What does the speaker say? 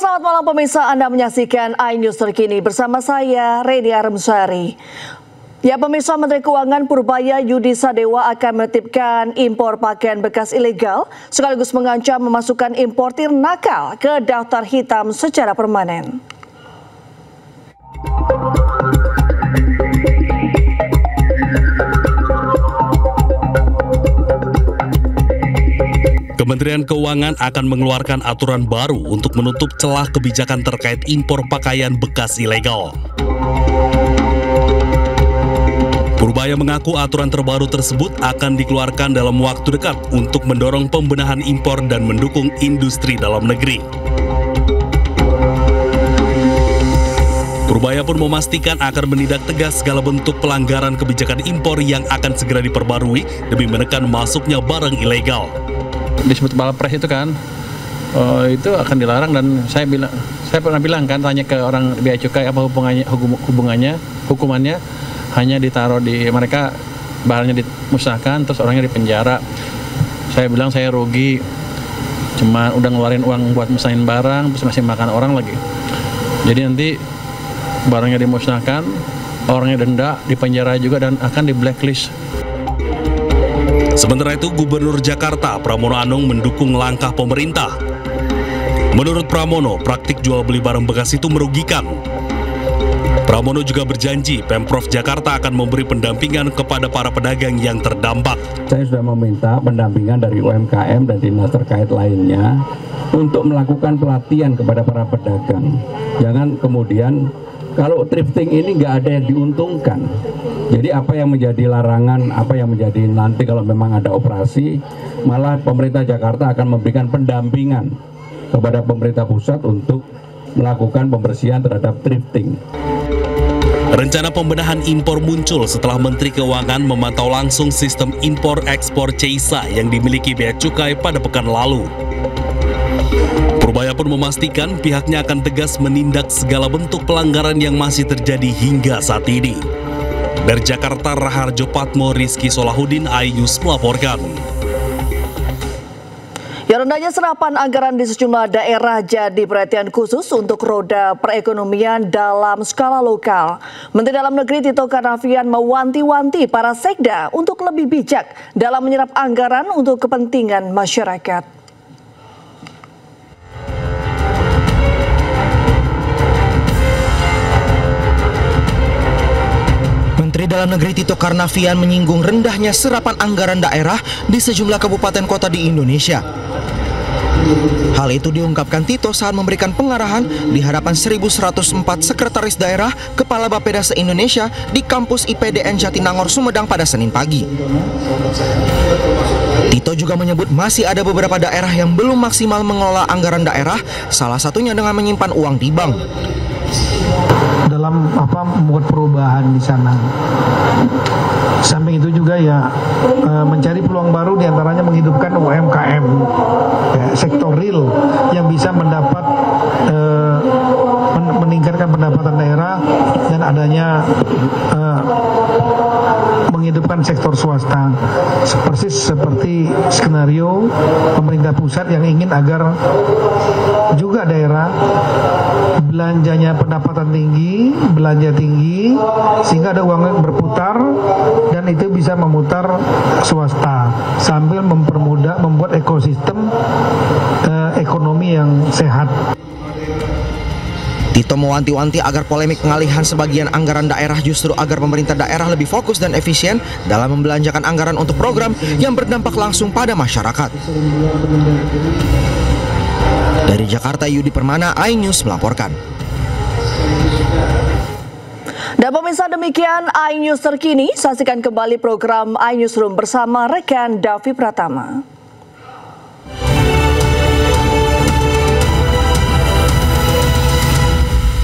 Selamat malam pemirsa, Anda menyaksikan iNews terkini bersama saya, Reni Armsari. Ya pemirsa, Menteri Keuangan Purbaya Yudi Sadewa akan menetipkan impor pakaian bekas ilegal, sekaligus mengancam memasukkan importir nakal ke daftar hitam secara permanen. Kementerian Keuangan akan mengeluarkan aturan baru untuk menutup celah kebijakan terkait impor pakaian bekas ilegal. Purbaya mengaku aturan terbaru tersebut akan dikeluarkan dalam waktu dekat untuk mendorong pembenahan impor dan mendukung industri dalam negeri. Purbaya pun memastikan akan menindak tegas segala bentuk pelanggaran kebijakan impor yang akan segera diperbarui demi menekan masuknya barang ilegal. Disebut balpres itu kan, itu akan dilarang, dan saya pernah bilang kan, tanya ke orang bea cukai apa hukumannya hanya ditaruh di mereka, barangnya dimusnahkan terus orangnya dipenjara. Saya bilang saya rugi, cuma udah ngeluarin uang buat musnahin barang terus masih makan orang lagi. Jadi nanti barangnya dimusnahkan, orangnya denda, dipenjara juga, dan akan di blacklist. Sementara itu, Gubernur Jakarta Pramono Anung mendukung langkah pemerintah. Menurut Pramono, praktik jual beli barang bekas itu merugikan. Pramono juga berjanji Pemprov Jakarta akan memberi pendampingan kepada para pedagang yang terdampak. Saya sudah meminta pendampingan dari UMKM dan dinas terkait lainnya untuk melakukan pelatihan kepada para pedagang. Jangan kemudian kalau thrifting ini nggak ada yang diuntungkan. Jadi apa yang menjadi larangan, apa yang menjadi nanti kalau memang ada operasi, malah pemerintah Jakarta akan memberikan pendampingan kepada pemerintah pusat untuk melakukan pembersihan terhadap thrifting. Rencana pembenahan impor muncul setelah Menteri Keuangan memantau langsung sistem impor-ekspor CISA yang dimiliki Bea Cukai pada pekan lalu. Purbaya pun memastikan pihaknya akan tegas menindak segala bentuk pelanggaran yang masih terjadi hingga saat ini. Dari Jakarta, Raharjo Patmo, Rizky Solahuddin, iNews melaporkan. Ya, rendahnya serapan anggaran di sejumlah daerah jadi perhatian khusus untuk roda perekonomian dalam skala lokal. Menteri Dalam Negeri Tito Karnavian mewanti-wanti para sekda untuk lebih bijak dalam menyerap anggaran untuk kepentingan masyarakat. Menteri Dalam Negeri Tito Karnavian menyinggung rendahnya serapan anggaran daerah di sejumlah kabupaten kota di Indonesia. Hal itu diungkapkan Tito saat memberikan pengarahan di hadapan 1.104 sekretaris daerah Kepala Bapeda se-Indonesia di kampus IPDN Jatinangor, Sumedang pada Senin pagi. Tito juga menyebut masih ada beberapa daerah yang belum maksimal mengelola anggaran daerah, salah satunya dengan menyimpan uang di bank. Dalam membuat perubahan di sana. Samping itu juga ya mencari peluang baru, diantaranya menghidupkan UMKM, ya, sektor real yang bisa mendapat meningkatkan pendapatan daerah, dan adanya menghidupkan sektor swasta, persis seperti skenario pemerintah pusat yang ingin agar juga daerah belanjanya pendapatan tinggi, belanja tinggi, sehingga ada uang yang berputar dan itu bisa memutar swasta sambil mempermudah membuat ekosistem ekonomi yang sehat. Tito mewanti-wanti agar polemik pengalihan sebagian anggaran daerah justru agar pemerintah daerah lebih fokus dan efisien dalam membelanjakan anggaran untuk program yang berdampak langsung pada masyarakat. Dari Jakarta, Yudi Permana, iNews melaporkan. Dan pemirsa, demikian iNews terkini. Saksikan kembali program iNewsroom bersama rekan Davi Pratama.